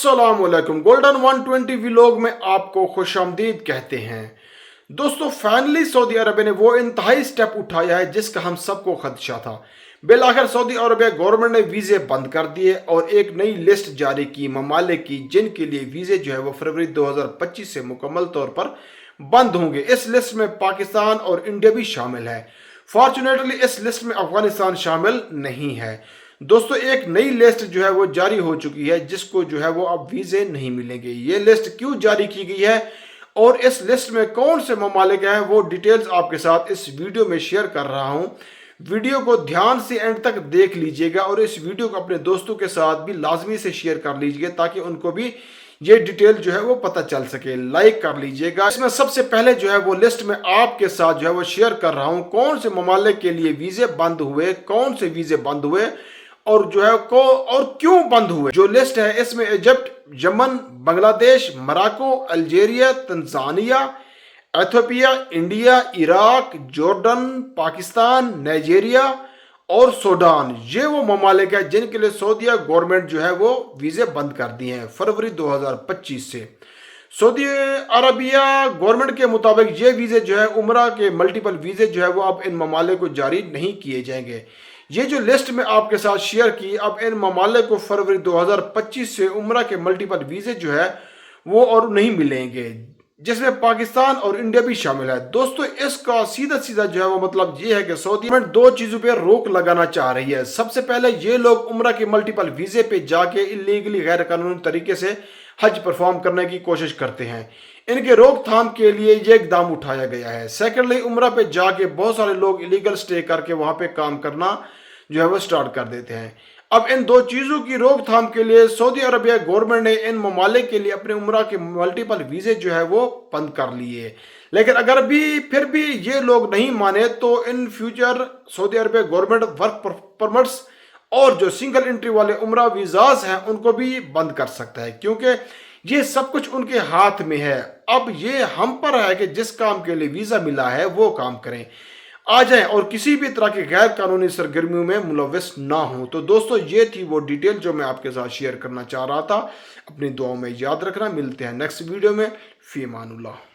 अस्सलाम वालेकुम। Golden 120 vlog में आपको खुशामदीद कहते हैं। दोस्तों, फाइनली सऊदी अरबिया ने वो इंतहाई स्टेप उठाया है जिसका हम सबको खदशा था। बिलाखिर सऊदी अरबिया गवर्नमेंट ने वीज़े बंद कर दिए और एक नई लिस्ट जारी की ममालिक की जिनके लिए वीज़े जो है वो फरवरी 2025 से मुकम्मल तौर पर बंद होंगे। इस लिस्ट में पाकिस्तान और इंडिया भी शामिल है। फॉर्चुनेटली इस लिस्ट में अफगानिस्तान शामिल नहीं है। दोस्तों, एक नई लिस्ट जो है वो जारी हो चुकी है जिसको जो है वो अब वीज़े नहीं मिलेंगे। ये लिस्ट क्यों जारी की गई है और इस लिस्ट में कौन से ममालिक हैं वो डिटेल्स आपके साथ इस वीडियो में शेयर कर रहा हूं। वीडियो को ध्यान से एंड तक देख लीजिएगा और इस वीडियो को अपने दोस्तों के साथ भी लाजमी से शेयर कर लीजिएगा ताकि उनको भी ये डिटेल जो है वो पता चल सके। लाइक कर लीजिएगा। इसमें सबसे पहले जो है वो लिस्ट में आपके साथ जो है वो शेयर कर रहा हूं कौन से ममालिक के लिए वीज़े बंद हुए, कौन से वीज़े बंद हुए और जो है और क्यों बंद हुए। जो लिस्ट है इसमें Egypt, Yemen, Bangladesh, Morocco, Algeria, Tanzania, Ethiopia, India, Iraq, Jordan, Pakistan, Nigeria और सूडान, ये वो ममालिक है जिनके लिए सऊदी गवर्नमेंट जो है वो वीज़े बंद कर दिए हैं फरवरी 2025 से। सऊदी अरबिया गवर्नमेंट के मुताबिक ये वीज़े जो है उम्रा के मल्टीपल वीज़े जो है वो अब इन ममालिक को जारी नहीं किए जाएंगे। ये जो लिस्ट में आपके साथ शेयर की, अब इन ममालिक को फरवरी 2025 से उम्रा के मल्टीपल वीज़े जो है वो और नहीं मिलेंगे जिसमें पाकिस्तान और इंडिया भी शामिल है। दोस्तों, इसका सीधा सीधा जो है वो मतलब ये है कि सऊदी गवर्नमेंट दो चीज़ों पे रोक लगाना चाह रही है। सबसे पहले ये लोग उम्रा के मल्टीपल वीज़े पे जाके इलीगली गैर कानूनी तरीके से हज परफॉर्म करने की कोशिश करते हैं। इनके रोकथाम के लिए ये इकदाम उठाया गया है। सेकेंडली, उम्रा पे जाके बहुत सारे लोग इलीगल स्टे करके वहाँ पे काम करना जो है वो स्टार्ट कर देते हैं। अब इन दो चीज़ों की रोकथाम के लिए सऊदी अरबिया गवर्नमेंट ने इन ममालिक के लिए अपने उम्रा के मल्टीपल वीज़े जो है वो बंद कर लिए। लेकिन अगर भी फिर भी ये लोग नहीं माने तो in future Saudi Arabia government work permits और जो सिंगल एंट्री वाले उम्रा वीज़ाज हैं उनको भी बंद कर सकता है, क्योंकि ये सब कुछ उनके हाथ में है। अब ये हम पर है कि जिस काम के लिए वीज़ा मिला है वो काम करें, आ जाएं और किसी भी तरह की गैर कानूनी सरगर्मियों में मुलव्वस ना हो। तो दोस्तों, ये थी वो डिटेल जो मैं आपके साथ शेयर करना चाह रहा था। अपनी दुआओं में याद रखना। मिलते हैं नेक्स्ट वीडियो में। फी अमानुल्लाह।